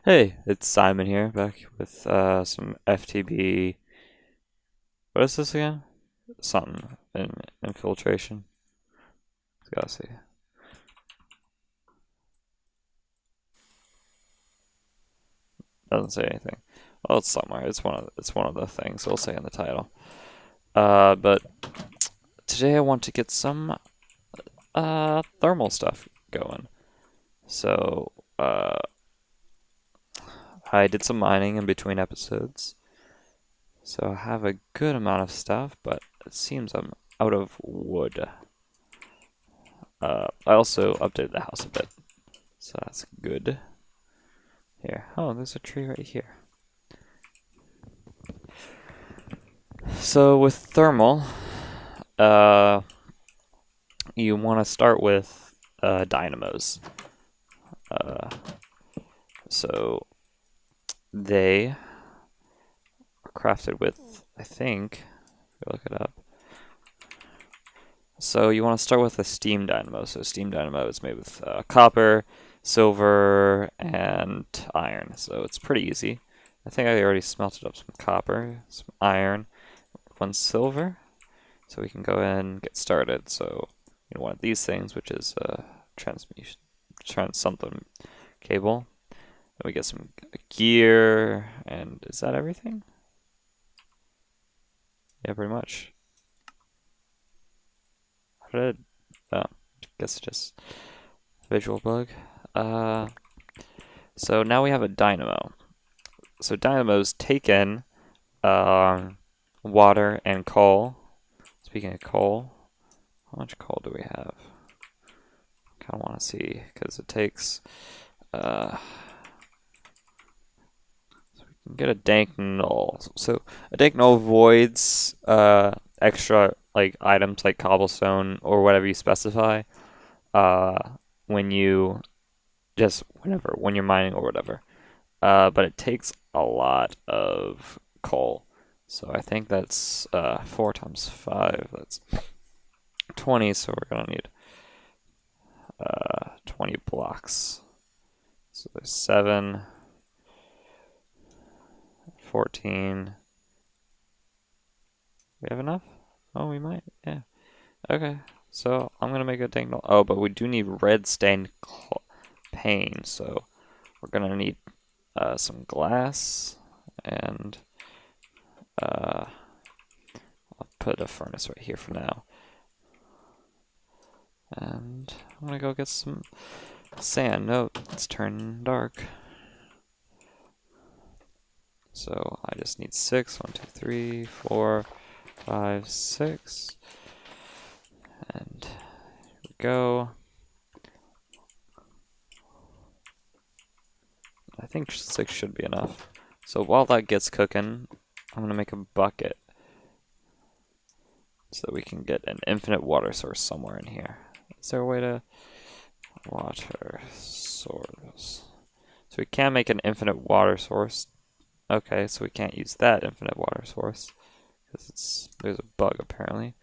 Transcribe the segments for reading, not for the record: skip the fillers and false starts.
Hey, it's Simon here, back with some FTB. What is this again? Something in infiltration. Gotta see. Doesn't say anything. Well, it's somewhere. It's one of the things it'll say in the title. But today I want to get some thermal stuff going. So I did some mining in between episodes. So I have a good amount of stuff, but it seems I'm out of wood. I also updated the house a bit, so that's good. Here. Oh, there's a tree right here. So with thermal, uh, you want to start with dynamos. Uh, so they are crafted with, I think, if you look it up. So you want to start with a steam dynamo. So steam dynamo is made with copper, silver, and iron. So it's pretty easy. I think I already smelted up some copper, some iron, one silver. So we can go in and get started. So one of these things, which is a transmission, something cable. Then we get some gear, and is that everything? Yeah, pretty much. How did oh, guess it's just visual bug. So now we have a dynamo. So dynamos take in water and coal. Speaking of coal, how much coal do we have? Kind of want to see because it takes. So we can get a dank null. So a dank null voids extra like items like cobblestone or whatever you specify when you when you're mining or whatever. But it takes a lot of coal. So I think that's 4 times 5. That's 20. So we're gonna need 20 blocks. So there's 7, 14. We have enough? Oh, we might. Yeah. Okay. So I'm gonna make a dangle. Oh, but we do need red stained pane. So we're gonna need some glass and I'll put a furnace right here for now. And I'm gonna go get some sand. No, it's turning dark. So I just need 6. 1, 2, 3, 4, 5, 6. And here we go. I think 6 should be enough. So while that gets cooking, I'm gonna make a bucket so that we can get an infinite water source somewhere in here. Is there a way to water source? So we can make an infinite water source. Okay, so we can't use that infinite water source because there's a bug apparently.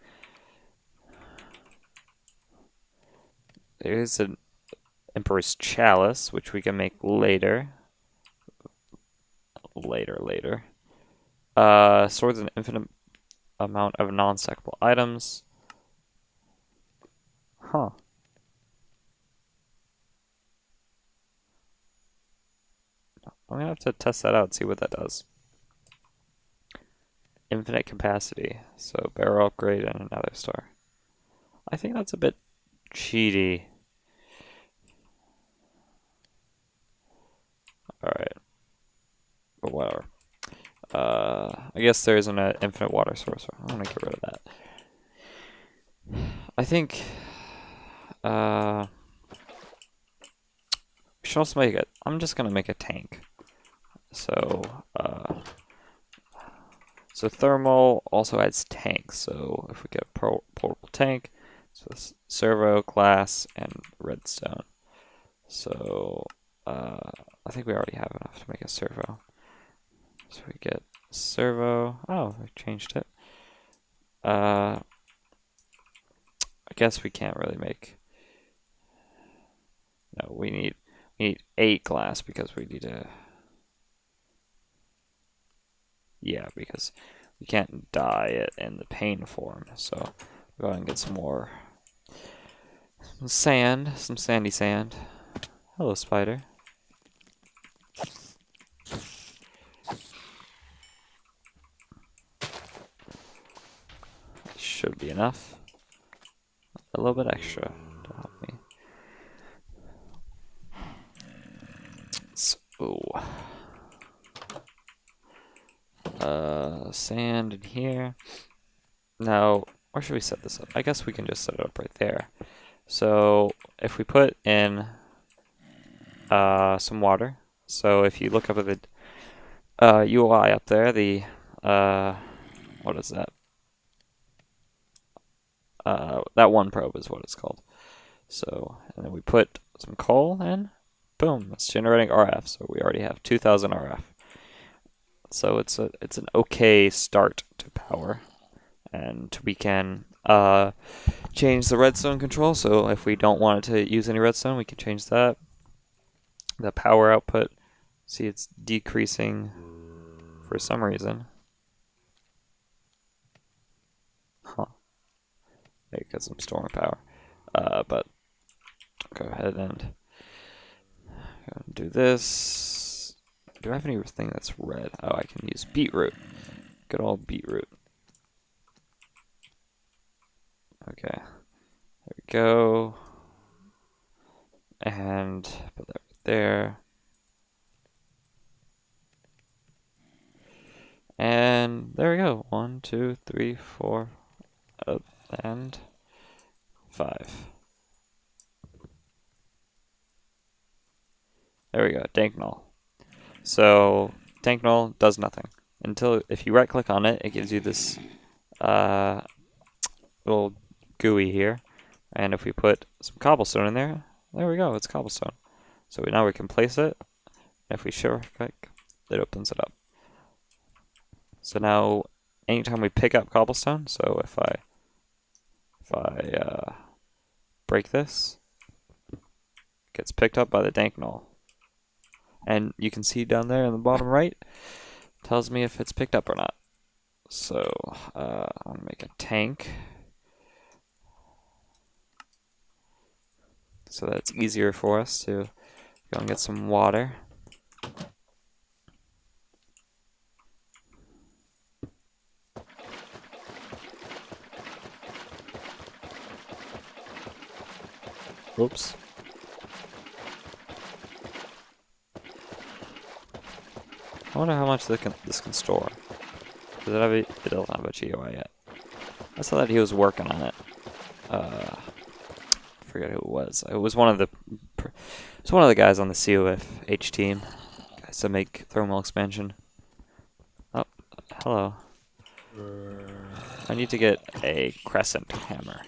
There is an Emperor's Chalice, which we can make later. Later. Stores an infinite amount of non-stackable items. Huh. I'm gonna have to test that out, see what that does. Infinite capacity. So barrel upgrade and another star. I think that's a bit cheaty. Alright. But whatever. I guess there isn't an infinite water source. I'm gonna get rid of that. I think we should also make it. I'm just gonna make a tank. So thermal also adds tanks. So if we get a portable tank, so this servo, glass, and redstone. So I think we already have enough to make a servo. So we get servo. Oh, we changed it. I guess we can't really make. No, we need 8 glass because we need to Yeah, because we can't dye it in the pane form. So go ahead and get some more sand, some sandy sand. Hello, spider. Should be enough. A little bit extra to help me. So, sand in here. Now, where should we set this up? I guess we can just set it up right there. So, if we put in some water. So if you look up at the UI up there, the what is that? That one probe is what it's called. So, and then we put some coal in. Boom, it's generating RF. So we already have 2000 RF. So it's an okay start to power, and we can change the redstone control. So if we don't want it to use any redstone, we can change that. The power output, see, it's decreasing for some reason. Huh. Maybe because I'm storing power. But go ahead and do this. Do I have anything that's red? Oh, I can use beetroot. Good old beetroot. Okay. There we go. And put that right there. And there we go. 1, 2, 3, 4, and 5. There we go, Danknull. So Danknull does nothing until if you right click on it, it gives you this little GUI here. And if we put some cobblestone in there, there we go, it's cobblestone. So now we can place it. If we shift click, it opens it up. So now, anytime we pick up cobblestone, so if I break this, it gets picked up by the Danknull. And you can see down there in the bottom right, tells me if it's picked up or not. So I'm gonna make a tank so that it's easier for us to go and get some water. Oops. I wonder how much this can store. Does it have it doesn't have a GUI yet. I saw that he was working on it. I forget who it was. It was one of the guys on the COF H team. Guys that make thermal expansion. Oh, hello. I need to get a crescent hammer.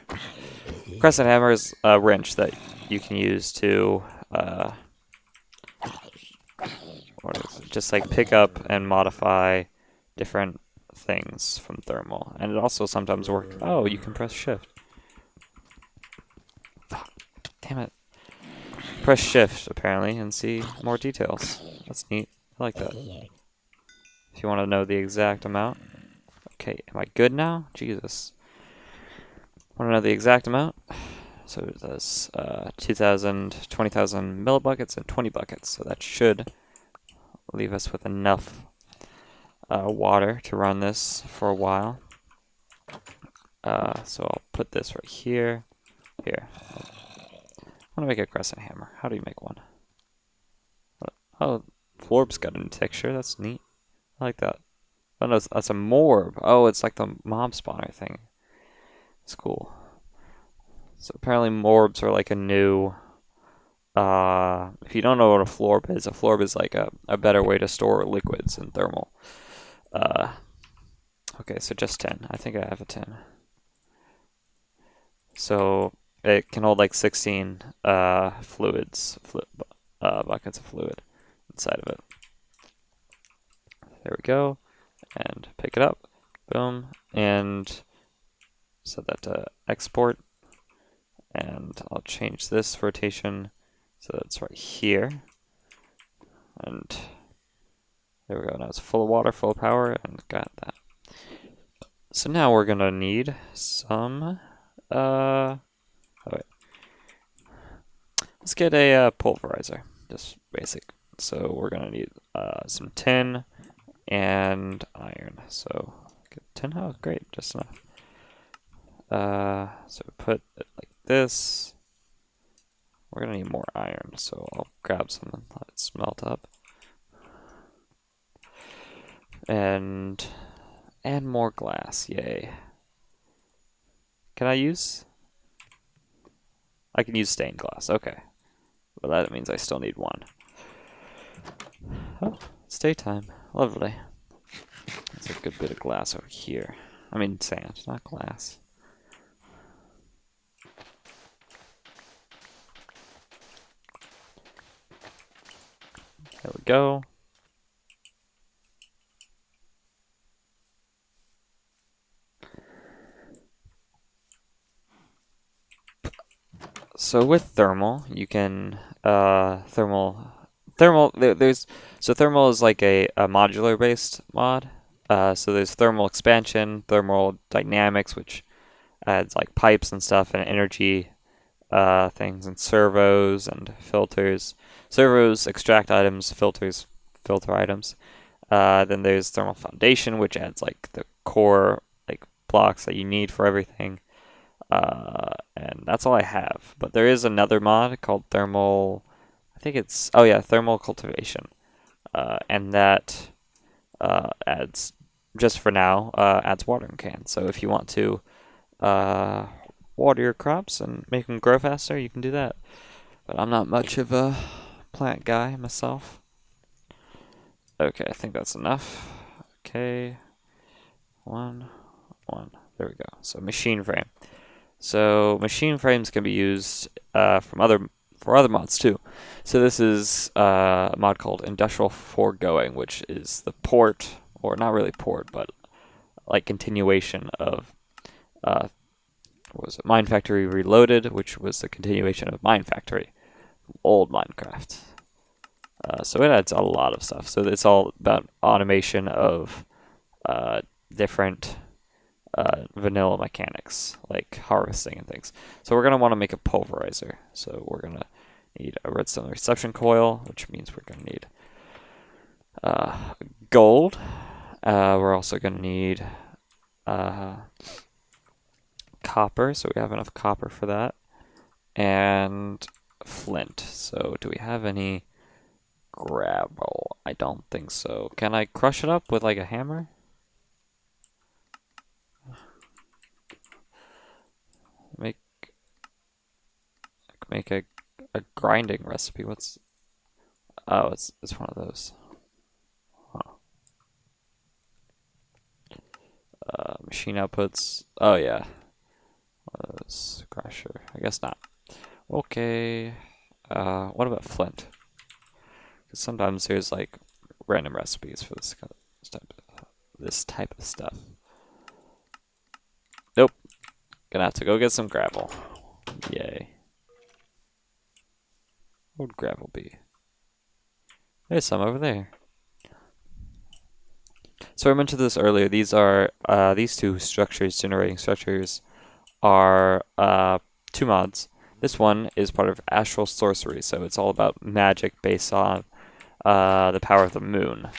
Crescent hammer is a wrench that you can use to just like pick up and modify different things from thermal. And it also sometimes works. Oh, you can press shift. Fuck. Damn it. Press shift apparently and see more details. That's neat. I like that. If you want to know the exact amount. Okay, am I good now? Jesus. Want to know the exact amount? So it says 2,000, 20,000 millibuckets and 20 buckets. So that should leave us with enough water to run this for a while. So I'll put this right here. Here. I want to make a crescent hammer. How do you make one? Oh, Florb's got a new texture. That's neat. I like that. Oh no, that's a morb. Oh, it's like the mob spawner thing. It's cool. So apparently morbs are like a new... if you don't know what a florb is like a better way to store liquids in thermal. Okay, so just 10. I think I have a 10. So it can hold like 16 buckets of fluid inside of it. There we go. And pick it up. Boom. And set that to export. And I'll change this rotation so that's right here. And There we go. Now it's full of water, full of power, and got that. So now we're gonna need some. Oh wait. Let's get a pulverizer, just basic. So we're gonna need some tin and iron. So get tin. Oh, great, just enough. So put it like this. We're gonna need more iron, so I'll grab some and let it smelt up. And more glass, yay. Can I use? I can use stained glass, okay. But that means I still need one. Oh, it's daytime, lovely. There's a good bit of glass over here. I mean sand, not glass. There we go. So with thermal, you can thermal there's so thermal is like a modular based mod. So there's thermal expansion, thermal dynamics, which adds like pipes and stuff and energy things and servos and filters. Servos extract items, filters filter items. Then there's thermal foundation, which adds like the core like blocks that you need for everything. And that's all I have. But there is another mod called thermal. I think it's thermal cultivation, and that adds just for now adds watering cans. So if you want to water your crops and make them grow faster, you can do that. But I'm not much of a plant guy myself. Okay, I think that's enough. Okay, one. There we go. So machine frame. So machine frames can be used for other mods too. So this is a mod called Industrial Foregoing, which is the port, or not really port, but like continuation of what was it? Mine Factory Reloaded, which was the continuation of Mine Factory, old Minecraft. So it adds a lot of stuff. So it's all about automation of different vanilla mechanics, like harvesting and things. So we're going to want to make a pulverizer. So we're going to need a redstone reception coil, which means we're going to need gold. We're also going to need copper, so we have enough copper for that. And flint. So do we have any gravel? I don't think so. Can I crush it up with like a hammer? Make a grinding recipe. What's it's one of those. Huh. Machine outputs. Oh yeah. Crusher. I guess not. Okay. What about flint? Because sometimes there's like random recipes for this type of stuff. Nope. Gonna have to go get some gravel. Yay. What would gravel be? There's some over there. So I mentioned this earlier. These are these two generating structures, are two mods. This one is part of Astral Sorcery, so it's all about magic based on the power of the moon,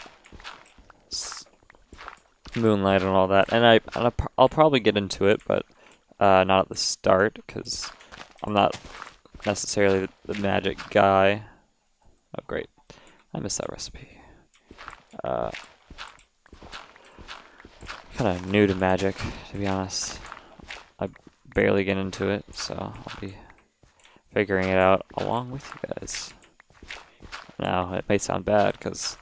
moonlight, and all that. And I'll probably get into it, but not at the start because I'm not necessarily the magic guy. Oh great, I missed that recipe. Kind of new to magic, to be honest. I barely get into it, so I'll be figuring it out along with you guys. Now, it may sound bad because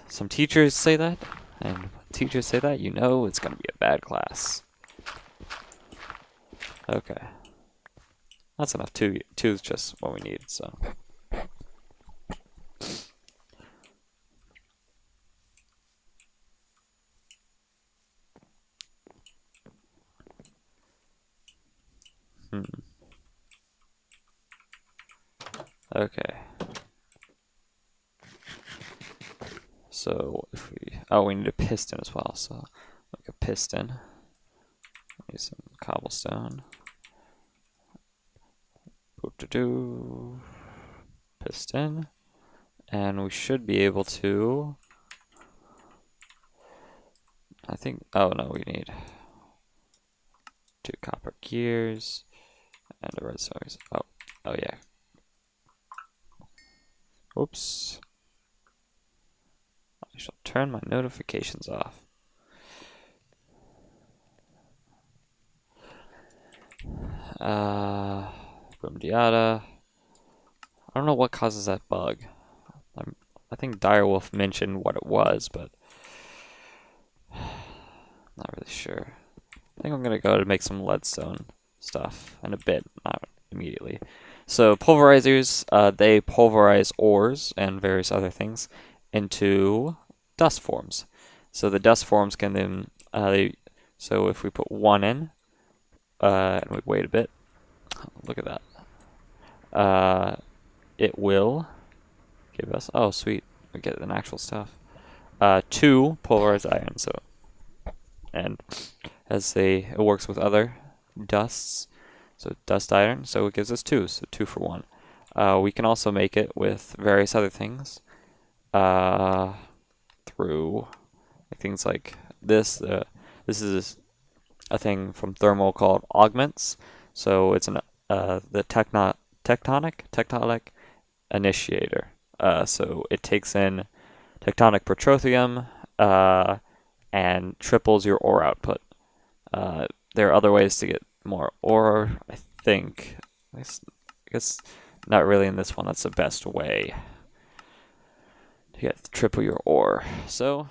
some teachers say that, and when teachers say that, you know it's going to be a bad class. Okay. That's enough. Two is just what we need, so. Okay. So if we need a piston as well. So like a piston. Use some cobblestone. Piston. And we should be able to, I think, oh no, we need 2 copper gears and a redstone. Oh yeah. Oops. I shall turn my notifications off. Boom diata. I don't know what causes that bug. I think Direwolf mentioned what it was, but not really sure. I think I'm gonna go to make some leadstone stuff in a bit, not immediately. So pulverizers, they pulverize ores and various other things into dust forms. So the dust forms can then, so if we put 1 in, and we wait a bit, look at that. It will give us, oh sweet, we get an actual stuff. 2 pulverized iron, so, and it works with other dusts, so dust iron, so it gives us 2, so 2 for 1. We can also make it with various other things, through things like this. This is a thing from thermal called augments, so it's the tectonic initiator. So it takes in tectonic petroleum and triples your ore output. There are other ways to get more ore, I think. I guess not really in this one. That's the best way to get triple your ore. So